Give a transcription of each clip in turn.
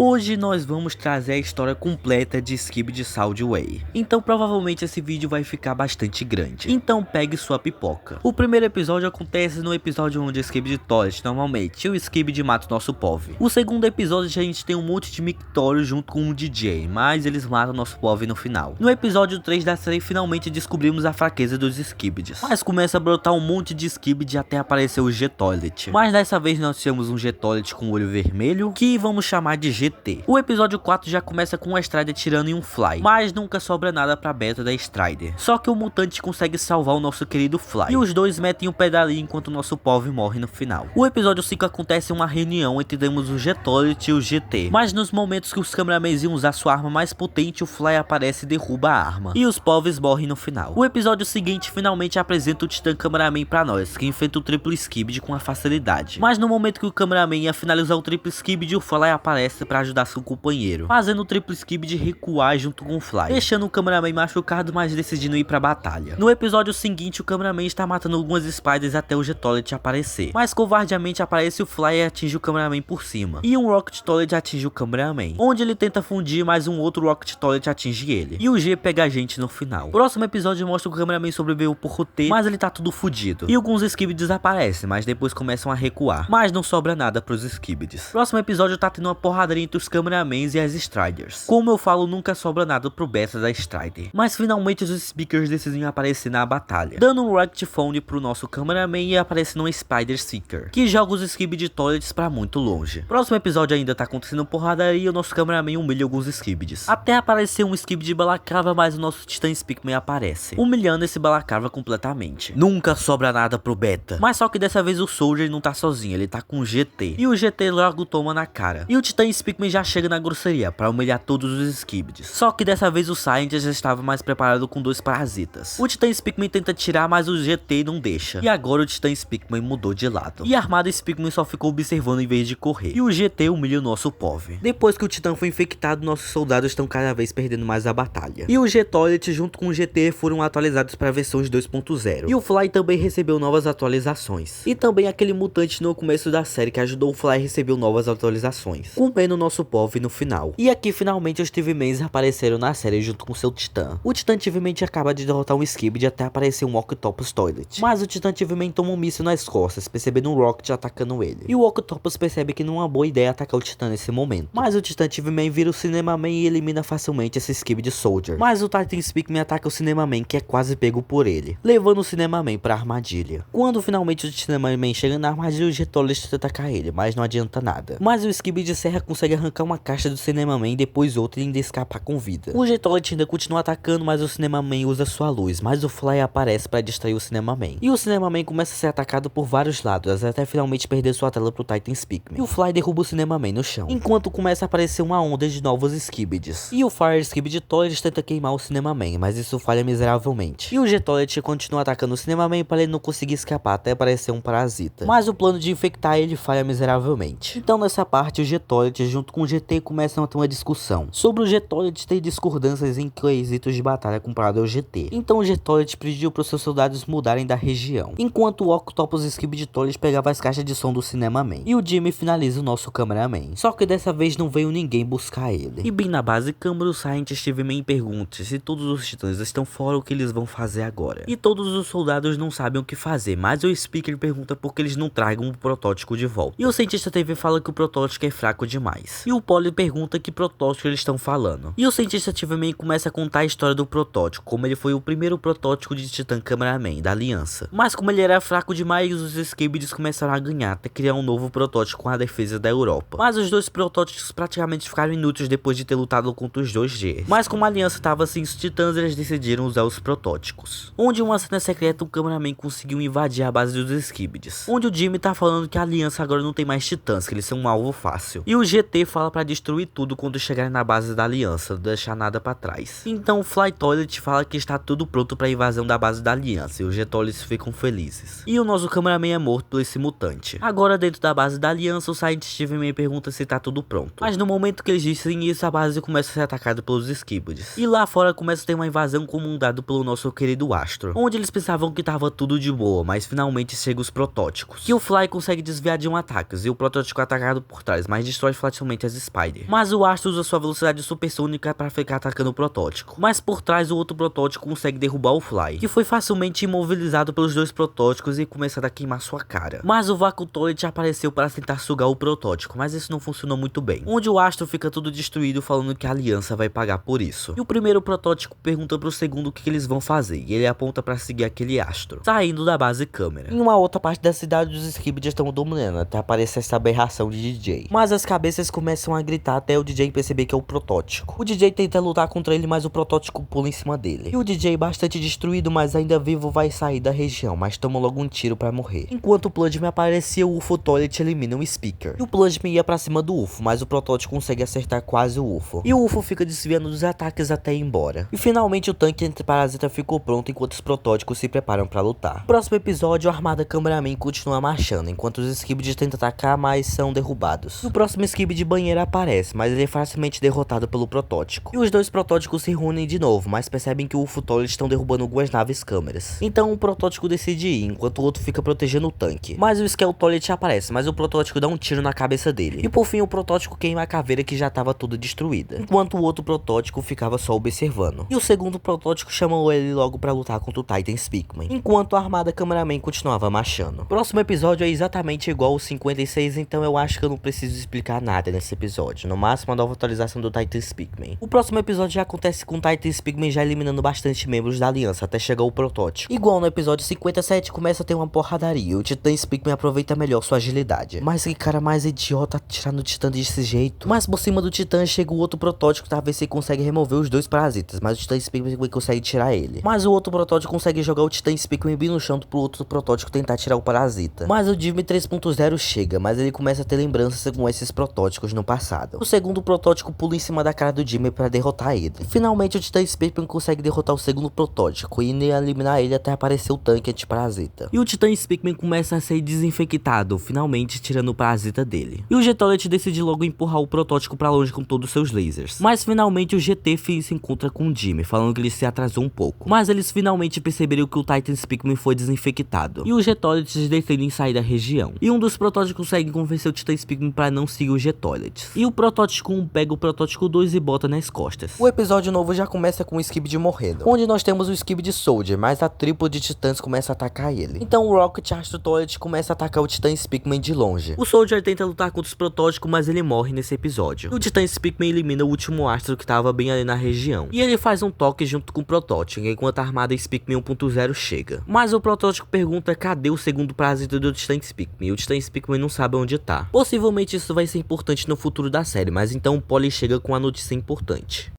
Hoje nós vamos trazer a história completa de Skibidi Sound Way. Então provavelmente esse vídeo vai ficar bastante grande. Então pegue sua pipoca. O primeiro episódio acontece no episódio onde Skibidi Toilet normalmente e o Skibidi mata o nosso POV. O segundo episódio a gente tem um monte de mictórios junto com um DJ, mas eles matam o nosso POV no final. No episódio 3 da série finalmente descobrimos a fraqueza dos Skibidis. Mas começa a brotar um monte de Skibidi até aparecer o G-Toilet. Mas dessa vez nós temos um G-Toilet com olho vermelho, que vamos chamar de GT. O episódio 4 já começa com a Strider tirando em um Fly, mas nunca sobra nada pra beta da Strider. Só que o mutante consegue salvar o nosso querido Fly, e os dois metem o pedalinho enquanto o nosso POV morre no final. O episódio 5 acontece uma reunião entre o G-Toilet e o GT, mas nos momentos que os cameramans iam usar sua arma mais potente, o Fly aparece e derruba a arma, e os POVs morrem no final. O episódio seguinte finalmente apresenta o Titã Cameraman pra nós, que enfrenta o triplo Skibidi com a facilidade. Mas no momento que o cameraman ia finalizar o triplo Skibidi, o Fly aparece pra ajudar seu companheiro, fazendo o triplo Skibidi recuar junto com o Fly, deixando o cameraman machucado, mas decidindo ir pra batalha. No episódio seguinte, o cameraman está matando algumas spiders até o G-Toilet aparecer, mas covardemente aparece o Fly e atinge o cameraman por cima, e um Rocket Toilet atinge o cameraman, onde ele tenta fundir, mas um outro Rocket Toilet atinge ele, e o G pega a gente no final. O próximo episódio mostra que o cameraman sobreviveu por roter, mas ele tá tudo fudido, e alguns Skibidis aparecem, mas depois começam a recuar, mas não sobra nada pros Skibidis. Próximo episódio tá tendo uma porradaria entre os cameramans e as Striders. Como eu falo, nunca sobra nada pro beta da Strider, mas finalmente os Speakers decidem aparecer na batalha, dando um Rocket Phone pro nosso cameraman e aparecendo um Spider Seeker, que joga os Skibidi Toilets pra muito longe. Próximo episódio ainda tá acontecendo porradaria e o nosso cameraman humilha alguns Skibidis, até aparecer um Skibidi Balaclava, mas o nosso Titã Speakman aparece, humilhando esse Balaclava completamente. Nunca sobra nada pro beta, mas só que dessa vez o Soldier não tá sozinho, ele tá com o GT, e o GT logo toma na cara, e o Titã Speakman já chega na grosseria pra humilhar todos os Skibidis. Só que dessa vez o Scientist já estava mais preparado com dois parasitas. O Titã Speakman tenta tirar, mas o GT não deixa, e agora o Titã Speakman mudou de lado, e a armada Speakman só ficou observando em vez de correr, e o GT humilha o nosso POV. Depois que o Titã foi infectado, nossos soldados estão cada vez perdendo mais a batalha, e o G-Toilet junto com o GT foram atualizados para versões 2.0, e o Fly também recebeu novas atualizações, e também aquele mutante no começo da série que ajudou o Fly recebeu novas atualizações, comendo o nosso POV no final. E aqui finalmente os TV-Mans apareceram na série junto com seu Titã. O Titã TV-Man acaba de derrotar um Skibidi até aparecer um Octopus Toilet, mas o Titã TV-Man toma um míssil nas costas, percebendo um Rocket atacando ele, e o Octopus percebe que não é uma boa ideia atacar o Titã nesse momento, mas o Titã TV-Man vira o Cinemaman e elimina facilmente esse Skibidi Soldier, mas o Titan Speakman ataca o Cinemaman, que é quase pego por ele, levando o Cinemaman pra armadilha. Quando finalmente o Cinemaman chega na armadilha, o G-Toilet tenta atacar ele, mas não adianta nada, mas o Skibidi Serra consegue arrancar uma caixa do Cinemaman e depois outra e ainda escapar com vida. O G-Toilet ainda continua atacando, mas o Cinemaman usa sua luz, mas o Fly aparece para distrair o Cinemaman, e o Cinemaman começa a ser atacado por vários lados até finalmente perder sua tela pro Titan Speakman, e o Fly derruba o Cinemaman no chão, enquanto começa a aparecer uma onda de novos Skibidis, e o Fire Skibidi Toilet tenta queimar o Cinemaman, mas isso falha miseravelmente, e o G-Toilet continua atacando o Cinemaman para ele não conseguir escapar até aparecer um parasita, mas o plano de infectar ele falha miseravelmente. Então nessa parte o G-Toilet junto com o GT começam a ter uma discussão sobre o G-Toilet ter discordâncias em quesitos de batalha comparado ao GT. Então o G-Toilet pediu para os seus soldados mudarem da região, enquanto o Octopus Skibidi Toilet pegava as caixas de som do Cinemaman, e o Jimmy finaliza o nosso cameraman. Só que dessa vez não veio ninguém buscar ele. E bem na base câmera, o Scientist TV-Man pergunta se todos os titãs estão fora, o que eles vão fazer agora. E todos os soldados não sabem o que fazer, mas o Speaker pergunta por que eles não tragam o protótipo de volta. E o cientista TV fala que o protótipo é fraco demais. E o Polly pergunta que protótipo eles estão falando. E o cientista TV-Man começa a contar a história do protótipo, como ele foi o primeiro protótipo de Titã Cameraman da Aliança. Mas como ele era fraco demais, os Skibidis começaram a ganhar até criar um novo protótipo com a defesa da Europa. Mas os dois protótipos praticamente ficaram inúteis depois de ter lutado contra os dois Gs. Mas como a Aliança estava sem os titãs, eles decidiram usar os protótipos. Onde em uma cena secreta, o cameraman conseguiu invadir a base dos Skibidis, onde o Jimmy tá falando que a Aliança agora não tem mais titãs, que eles são um alvo fácil. E o GT fala pra destruir tudo quando chegarem na base da Aliança, não deixar nada pra trás. Então o Fly Toilet fala que está tudo pronto pra invasão da base da Aliança, e os G-Toilets ficam felizes. E o nosso cameraman é morto por esse mutante. Agora dentro da base da Aliança, o Scientist TV-Man pergunta se tá tudo pronto. Mas no momento que eles dizem isso, a base começa a ser atacada pelos Skibidis. E lá fora começa a ter uma invasão comandada pelo nosso querido Astro, onde eles pensavam que tava tudo de boa, mas finalmente chegam os protótipos, que o Fly consegue desviar de um ataque, e o protótipo é atacado por trás, mas destrói facilmente provavelmente as Spider. Mas o Astro usa sua velocidade supersônica para ficar atacando o protótipo. Mas por trás o outro protótipo consegue derrubar o Fly, que foi facilmente imobilizado pelos dois protótipos e começando a queimar sua cara. Mas o Vácuo Toilet apareceu para tentar sugar o protótipo, mas isso não funcionou muito bem. Onde o Astro fica tudo destruído falando que a Aliança vai pagar por isso. E o primeiro protótipo pergunta pro segundo o que eles vão fazer, e ele aponta para seguir aquele Astro, saindo da base câmera. Em uma outra parte da cidade os Skibidi estão dominando, até aparecer essa aberração de DJ. Mas as cabeças começam a gritar até o DJ perceber que é o protótipo. O DJ tenta lutar contra ele, mas o protótipo pula em cima dele. E o DJ, bastante destruído, mas ainda vivo, vai sair da região, mas toma logo um tiro pra morrer. Enquanto o Pludge aparecia, o UFO Toilet elimina o Speaker. E o Pludge ia pra cima do UFO, mas o protótipo consegue acertar quase o UFO. E o UFO fica desviando dos ataques até ir embora. E finalmente o tanque antiparasita ficou pronto enquanto os protótipos se preparam pra lutar. No próximo episódio, a armada Cameraman continua marchando, enquanto os Skibidi tentam atacar, mas são derrubados. E o próximo Skibidi banheiro aparece, mas ele é facilmente derrotado pelo protótipo. E os dois protótipos se reúnem de novo, mas percebem que o UFO Toilet estão derrubando algumas naves câmeras. Então o protótipo decide ir, enquanto o outro fica protegendo o tanque. Mas o Skeleton aparece, mas o protótipo dá um tiro na cabeça dele. E por fim o protótipo queima a caveira que já estava toda destruída, enquanto o outro protótipo ficava só observando. E o segundo protótipo chamou ele logo pra lutar contra o Titan Speakman, enquanto a armada Cameraman continuava marchando. O próximo episódio é exatamente igual ao 56, então eu acho que eu não preciso explicar nada nesse episódio, no máximo a nova atualização do Titan Speakman. O próximo episódio já acontece com o Titan Speakman já eliminando bastante membros da aliança até chegar o protótipo. Igual no episódio 57 começa a ter uma porradaria, o Titan Speakman aproveita melhor sua agilidade. Mas que cara mais idiota atirando o Titã desse jeito. Mas por cima do Titã chega o outro protótipo pra ver se consegue remover os dois parasitas, mas o Titã Speakman consegue tirar ele. Mas o outro protótipo consegue jogar o Titã Speakman bem no chão pro outro protótipo tentar tirar o parasita. Mas o Jimmy 3.0 chega, mas ele começa a ter lembranças com esses protótipos no passado. O segundo protótipo pula em cima da cara do Jimmy para derrotar ele. E finalmente o Titã Speakman consegue derrotar o segundo protótipo e eliminar ele até aparecer o tanque antiparasita. E o Titã Speakman começa a ser desinfectado, finalmente tirando o parasita dele. E o G-Toilet decide logo empurrar o protótipo para longe com todos os seus lasers. Mas finalmente o GT se encontra com o Jimmy, falando que ele se atrasou um pouco. Mas eles finalmente perceberam que o Titan Speakman foi desinfectado. E os G-Toilets decidem sair da região. E um dos protótipos consegue convencer o Titan Speakman para não seguir os G-Toilets. E o protótipo 1 pega o protótipo 2 e bota nas costas. O episódio novo já começa com o Skibidi morrendo, onde nós temos o Skibidi Soldier, mas a triplo de titãs começa a atacar ele. Então o Rocket Astro Toilet começa a atacar o Titan Speakman de longe. O Soldier tenta lutar contra os protótipos, mas ele morre nesse episódio. E o Titan Speakman elimina o último astro que estava bem ali na região. E ele faz um toque junto com o protótipo, enquanto a armada Speakman 1.0 chega. Mas o protótipo pergunta cadê o segundo parasita do Titan Speakman, e o Titan Speakman não sabe onde tá. Possivelmente isso vai ser importante no futuro da série, mas então o Polly chega com a notícia importante.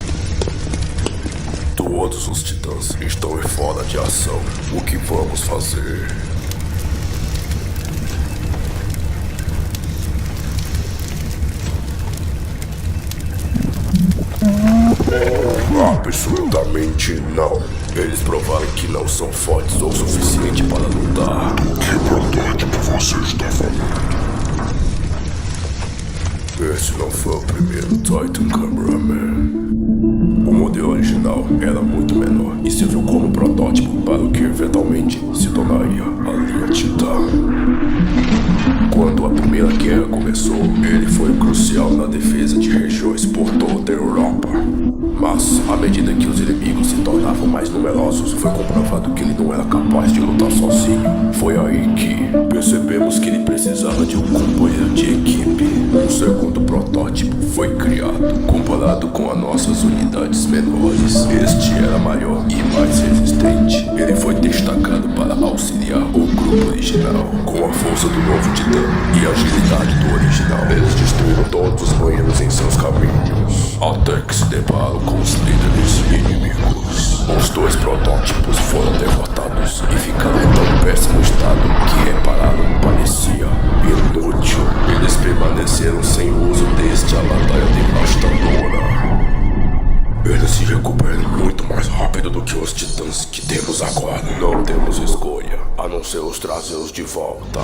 Todos os titãs estão fora de ação. O que vamos fazer? Absolutamente não. Eles provaram que não são fortes o suficiente para lutar. Do que protótipo você está falando? Esse não foi o primeiro Titan Cameraman. O modelo original era muito menor e serviu como protótipo para o que eventualmente se tornaria a linha Titã. Quando a Primeira Guerra começou, ele foi crucial na defesa de regiões por toda a Europa. Mas, à medida que os inimigos se tornavam mais numerosos, foi comprovado que ele não era capaz de lutar sozinho. Foi aí que percebemos que ele precisava de um companheiro de equipe. O segundo protótipo foi criado. Comparado com as nossas unidades menores, este era maior e mais resistente. Ele foi destacado para auxiliar o grupo original. Com a força do novo Titã e a agilidade do original, eles destruíram todos os banheiros em seus caminhos, até que se deparam com os líderes inimigos. Os dois protótipos foram derrotados e ficaram em tão péssimo estado que repararam parecia inútil. Eles permaneceram sem uso desde a batalha devastadora. Eles se recuperam muito mais rápido do que os titãs que temos agora. Não temos escolha, a não ser os trazê-los de volta.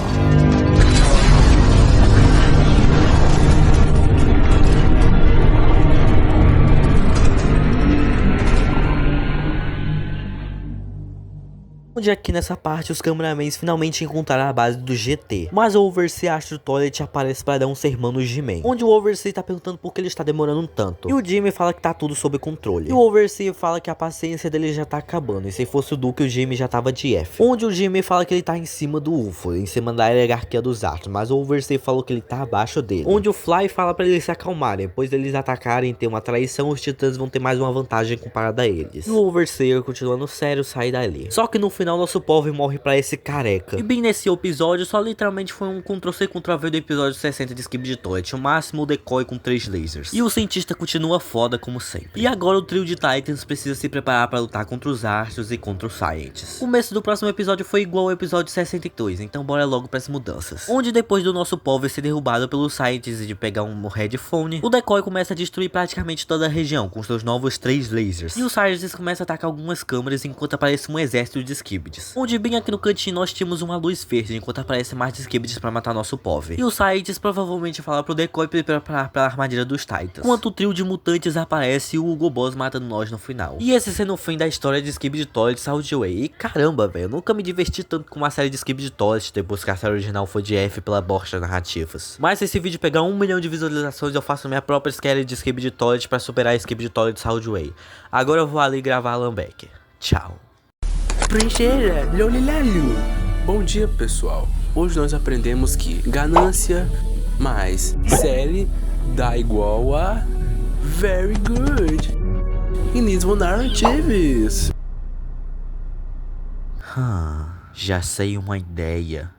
Onde aqui nessa parte os cameramans finalmente encontraram a base do GT, mas o Overseer Astro Toilet aparece para dar um sermão no G-Man, onde o Overseer tá perguntando por que ele está demorando tanto, e o Jimmy fala que tá tudo sob controle, e o Overseer fala que a paciência dele já tá acabando, e se fosse o Duke o Jimmy já tava de F, onde o Jimmy fala que ele tá em cima do UFO, em cima da hierarquia dos astros, mas o Overseer falou que ele tá abaixo dele, onde o Fly fala pra eles se acalmarem, pois eles atacarem e ter uma traição, os titãs vão ter mais uma vantagem comparada a eles, e o Overseer, continuando sério, sai dali. Só que no final nosso povo morre pra esse careca, e bem nesse episódio só literalmente foi um Ctrl-C Ctrl-V do episódio 60 de Skibidi Toilet, o máximo o decoy com 3 lasers, e o cientista continua foda como sempre. E agora o trio de Titans precisa se preparar pra lutar contra os Astros e contra os Scientists. O começo do próximo episódio foi igual ao episódio 62, então bora logo pras mudanças, onde depois do nosso povo ser derrubado pelos Scientists e de pegar um headphone, o decoy começa a destruir praticamente toda a região com seus novos 3 lasers, e os Scientists começam a atacar algumas câmeras enquanto aparece um exército de Skibidis, onde bem aqui no cantinho nós tínhamos uma luz verde enquanto aparece mais Skibidis pra matar nosso povo, e os Scientists provavelmente falam pro decoy pra preparar pra armadilha dos Titans, enquanto o trio de mutantes aparece e o Hugo Boss matando nós no final. E esse sendo o fim da história de Skibidi Toilet Soulja Boy. E caramba, velho, eu nunca me diverti tanto com uma série de Skibidi Toilet depois que a série original foi de F pela bosta narrativas. Mas se esse vídeo pegar 1 milhão de visualizações, eu faço minha própria série de Skibidi Toilet pra superar Skibidi Toilet Soulja Boy. Agora eu vou ali gravar a Lambeck. Tchau. Bom dia, pessoal. Hoje nós aprendemos que ganância mais série dá igual a very good in these narratives. Já sei uma ideia.